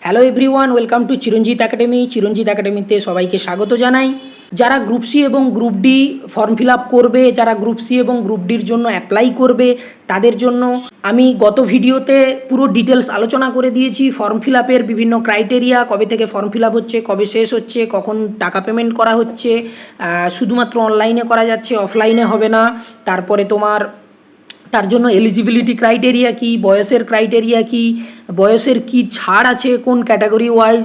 Hello everyone, welcome to Chiranjit academy. Chiranjit একাডেমিতে সবাইকে স্বাগত জানাই। যারা গ্রুপ সি এবং group D form fill up করবে, যারা গ্রুপ সি এবং গ্রুপ ডির জন্য অ্যাপ্লাই করবে, তাদের জন্য আমি গত ভিডিওতে পুরো ডিটেলস আলোচনা করে দিয়েছি। ফর্ম ফিল আপের বিভিন্ন ক্রাইটেরিয়া, কবে থেকে ফর্ম ফিল আপ হচ্ছে, কবে শেষ হচ্ছে, কখন টাকা পেমেন্ট করা হচ্ছে, শুধুমাত্র অনলাইনে করা যাচ্ছে, অফলাইনে হবে না। তারপরে তার জন্য এলিজিবিলিটি ক্রাইটেরিয়া কি, বয়সের ক্রাইটেরিয়া কি, বয়সের কি ছাড় আছে কোন ক্যাটাগরি ওয়াইজ,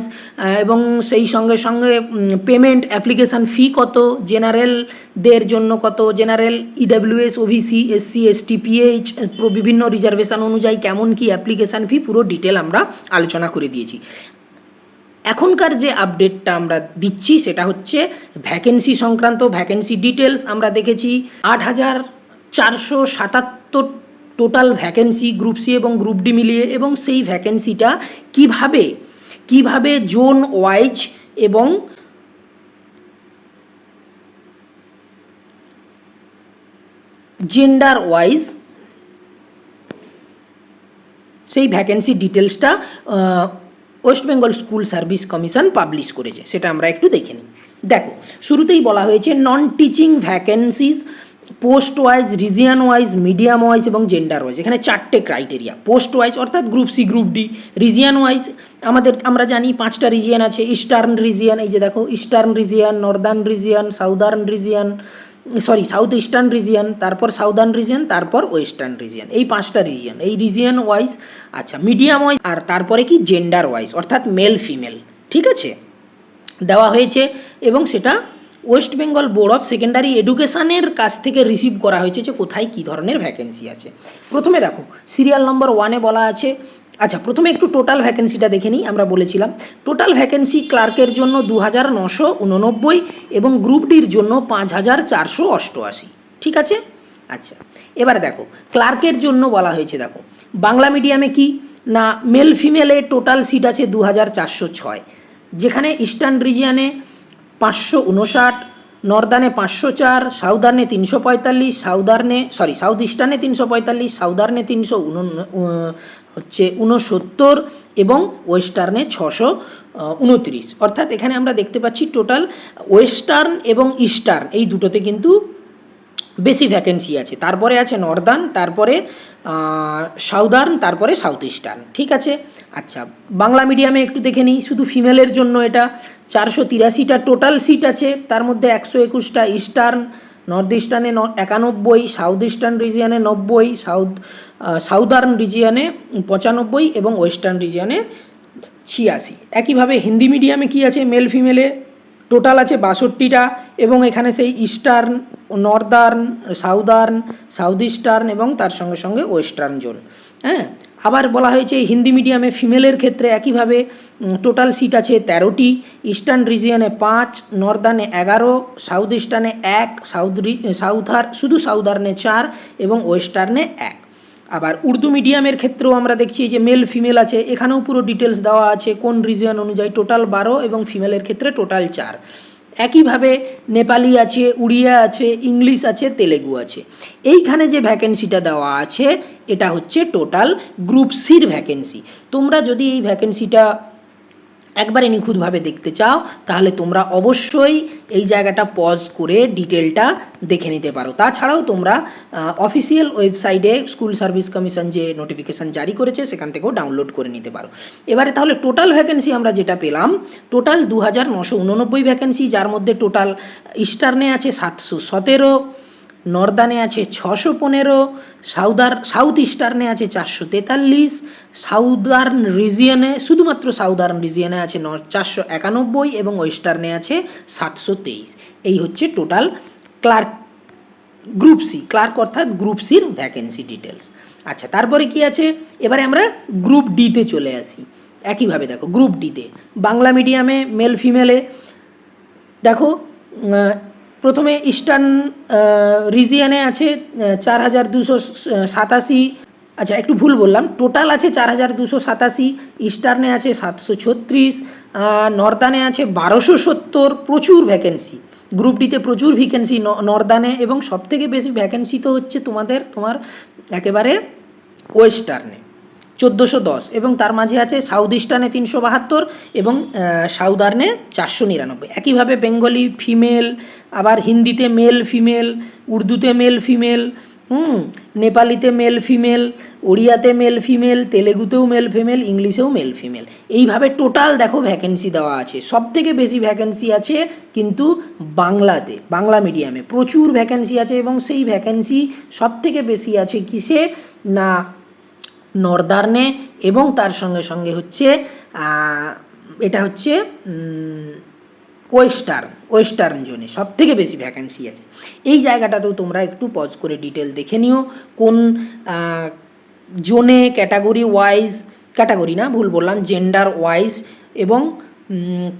এবং সেই সঙ্গে সঙ্গে পেমেন্ট অ্যাপ্লিকেশান ফি কত, জেনারেলদের জন্য কত, general EWS OBC SC ST pH বিভিন্ন রিজার্ভেশন অনুযায়ী কেমন কি অ্যাপ্লিকেশান ফি, পুরো ডিটেল আমরা আলোচনা করে দিয়েছি। এখনকার যে আপডেটটা আমরা দিচ্ছি সেটা হচ্ছে ভ্যাকেন্সি সংক্রান্ত। ভ্যাকেন্সি ডিটেলস আমরা দেখেছি 8,477 টোটাল ভ্যাকেন্সি গ্রুপ সি এবং গ্রুপ ডি মিলিয়ে, এবং সেই ভ্যাকেন্সিটা কিভাবে জোন ওয়াইজ এবং জেন্ডার ওয়াইজ সেই ভ্যাকেন্সি ডিটেলসটা West Bengal school service commission publish করেছে, সেটা আমরা একটু দেখে নিই। দেখো, শুরুতেই বলা হয়েছে non teaching vacancies post wise, region wise, medium wise এবং জেন্ডার ওয়াইজ। এখানে চারটে ক্রাইটেরিয়া। পোস্ট ওয়াইজ অর্থাৎ group C group D, region wise আমরা জানি 5টা রিজিয়ান আছে। ইস্টার্ন রিজিয়ান, এই যে দেখো, eastern region, Northern region, south eastern region, তারপর সাউদার্ন রিজিয়ান, তারপর ওয়েস্টার্ন রিজিয়ান। এই 5টা রিজিয়ান, এই রিজিয়ান ওয়াইজ। আচ্ছা, মিডিয়াম ওয়াইজ, আর তারপরে কি জেন্ডার ওয়াইজ অর্থাৎ মেল ফিমেল, ঠিক আছে, দেওয়া হয়েছে। এবং সেটা West Bengal board of secondary এডুকেশনের কাছ থেকে রিসিভ করা হয়েছে যে কোথায় কী ধরনের ভ্যাকেন্সি আছে। প্রথমে দেখো, সিরিয়াল নম্বর 1-এ বলা আছে। আচ্ছা, প্রথমে একটু টোটাল ভ্যাকেন্সিটা দেখে নিই। আমরা বলেছিলাম টোটাল ভ্যাকেন্সি ক্লার্কের জন্য 2,989 এবং গ্রুপ ডির জন্য 5,488, ঠিক আছে। আচ্ছা, এবার দেখো ক্লার্কের জন্য বলা হয়েছে, দেখো বাংলা মিডিয়ামে কি না, মেল ফিমেলে টোটাল সিট আছে 2,406, যেখানে ইস্টার্ন রিজিয়ানে 559, নর্দার্নে 504, সাউদার্নে 345, সাউথ ইস্টার্নে 345, সাউদার্নে 369 এবং ওয়েস্টার্নে 629। অর্থাৎ এখানে আমরা দেখতে পাচ্ছি টোটাল ওয়েস্টার্ন এবং ইস্টার্ন এই দুটোতে কিন্তু বেশি ভ্যাকেন্সি আছে। তারপরে আছে নর্দার্ন, তারপরে সাউদার্ন, তারপরে সাউথ ইস্টার্ন, ঠিক আছে। আচ্ছা, বাংলা মিডিয়ামে একটু দেখে নিই। শুধু ফিমেলের জন্য এটা 483টা টোটাল সিট আছে, তার মধ্যে 121টা ইস্টার্ন, নর্থ ইস্টার্নে 91, সাউথ ইস্টার্ন রিজিয়ানে 90, সাউদার্ন রিজিয়ানে 95 এবং ওয়েস্টার্ন রিজিয়ানে 86। একইভাবে হিন্দি মিডিয়ামে কি আছে, মেল ফিমেলে টোটাল আছে 62টা, এবং এখানে সেই eastern, Northern, southern, south eastern এবং তার সঙ্গে সঙ্গে ওয়েস্টার্ন জোন। হ্যাঁ, আবার বলা হয়েছে হিন্দি মিডিয়ামে ফিমেলের ক্ষেত্রে একইভাবে টোটাল সিট আছে 13টি, ইস্টার্ন রিজিয়নে 5, নর্দার্নে 11, সাউথ ইস্টার্নে 1, শুধু সাউদার্নে 4 এবং ওয়েস্টার্নে 1। আবার উর্দু মিডিয়ামের ক্ষেত্রেও আমরা দেখছি যে মেল ফিমেল আছে, এখানেও পুরো ডিটেলস দেওয়া আছে কোন রিজিয়ন অনুযায়ী, টোটাল 12 এবং ফিমেলের ক্ষেত্রে টোটাল 4। একইভাবে নেপালি আছে, উড়িয়া আছে, ইংলিশ আছে, তেলেগু আছে। এইখানে যে ভ্যাকেন্সিটা দেওয়া আছে এটা হচ্ছে টোটাল গ্রুপ সির ভ্যাকেন্সি। তোমরা যদি এই ভ্যাকেন্সিটা একবারে নিখুঁতভাবে দেখতে চাও তাহলে তোমরা অবশ্যই এই জায়গাটা পজ করে ডিটেলটা দেখে নিতে পারো। তাছাড়াও তোমরা অফিসিয়াল ওয়েবসাইটে স্কুল সার্ভিস কমিশন যে নোটিফিকেশান জারি করেছে সেখান থেকেও ডাউনলোড করে নিতে পারো। এবারে তাহলে টোটাল ভ্যাকেন্সি আমরা যেটা পেলাম, টোটাল 2,989 ভ্যাকেন্সি, যার মধ্যে টোটাল ইস্টার্নে আছে 717, নর্দার্নে আছে 615, সাউথ ইস্টার্নে আছে 443, সাউদার্ন রিজিয়নে, শুধুমাত্র সাউদার্ন রিজিয়নে আছে 491 এবং ওয়েস্টার্নে আছে 723। এই হচ্ছে টোটাল গ্রুপ সি, ক্লার্ক অর্থাৎ গ্রুপ সির ভ্যাকেন্সি ডিটেলস। আচ্ছা, তারপরে কি আছে, এবারে আমরা গ্রুপ ডিতে চলে আসি। একইভাবে দেখো গ্রুপ ডিতে বাংলা মিডিয়ামে মেল ফিমেলে দেখো, প্রথমে ইস্টার্ন রিজিয়নে আছে 4,287। আচ্ছা, একটু ভুল বললাম, টোটাল আছে 4,287, ইস্টার্নে আছে 736, নর্দার্নে আছে 1,270। প্রচুর ভ্যাকেন্সি গ্রুপ ডিতে, প্রচুর ভ্যাকেন্সি নর্দার্নে, এবং সবথেকে বেশি ভ্যাকেন্সি তো হচ্ছে তোমার একেবারে ওয়েস্টার্নে 1410 এবং তার মাঝে আছে সাউথ ইস্টার্নে 372 এবং সাউদার্নে 499। একইভাবে বেঙ্গলি ফিমেল, আবার হিন্দিতে মেল ফিমেল, উর্দুতে মেল ফিমেল, নেপালিতে মেল ফিমেল, ওড়িয়াতে মেল ফিমেল, তেলেগুতেও মেল ফিমেল, ইংলিশেও মেল ফিমেল। এইভাবে টোটাল দেখো ভ্যাকেন্সি দেওয়া আছে। সব থেকে বেশি ভ্যাকেন্সি আছে কিন্তু বাংলাতে, বাংলা মিডিয়ামে প্রচুর ভ্যাকেন্সি আছে এবং সেই ভ্যাকেন্সি সব থেকে বেশি আছে কিসে না নর্দার্নে এবং তার সঙ্গে সঙ্গে হচ্ছে এটা হচ্ছে ওয়েস্টার্ন জোনে সব থেকে বেশি ভ্যাকেন্সি আছে। এই জায়গাটাতেও তোমরা একটু পজ করে ডিটেল দেখে নিও কোন জোনে ক্যাটাগরি ওয়াইজ, ক্যাটাগরি না ভুল বললাম, জেন্ডার ওয়াইজ এবং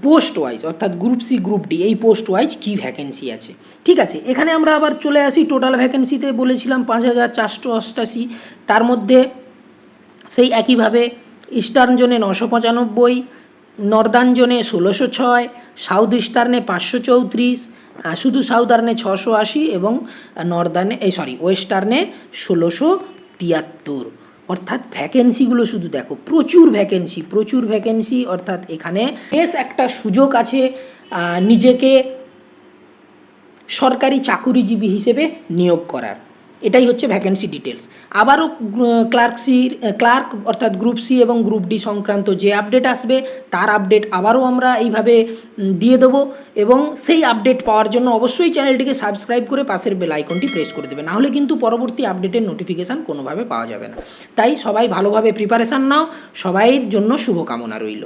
পোস্ট ওয়াইজ অর্থাৎ গ্রুপ সি গ্রুপ ডি এই পোস্ট ওয়াইজ কী ভ্যাকেন্সি আছে। ঠিক আছে, এখানে আমরা আবার চলে আসি টোটাল ভ্যাকেন্সিতে। বলেছিলাম 5488, তার মধ্যে সেই একইভাবে ইস্টার্ন জোনে 995, নর্দার্ন জোনে 1606, সাউথ ইস্টার্নে 534, শুধু সাউদার্নে 680 এবং নর্দার্নে ওয়েস্টার্নে 1673। অর্থাৎ ভ্যাকেন্সিগুলো শুধু দেখো, প্রচুর ভ্যাকেন্সি। অর্থাৎ এখানে বেশ একটা সুযোগ আছে নিজেকে সরকারি চাকুরিজীবী হিসেবে নিয়োগ করার। এটাই হচ্ছে ভ্যাকেন্সি ডিটেলস। আবারও ক্লার্ক অর্থাৎ গ্রুপ সি এবং গ্রুপ ডি সংক্রান্ত যে আপডেট আসবে তার আপডেট আবারও আমরা এইভাবে দিয়ে দেবো এবং সেই আপডেট পাওয়ার জন্য অবশ্যই চ্যানেলটিকে সাবস্ক্রাইব করে পাশের বেল আইকনটি প্রেস করে দেবে, নাহলে কিন্তু পরবর্তী আপডেটের নোটিফিকেশান কোনোভাবে পাওয়া যাবে না। তাই সবাই ভালোভাবে প্রিপারেশান নাও, সবাইয়ের জন্য শুভকামনা রইল।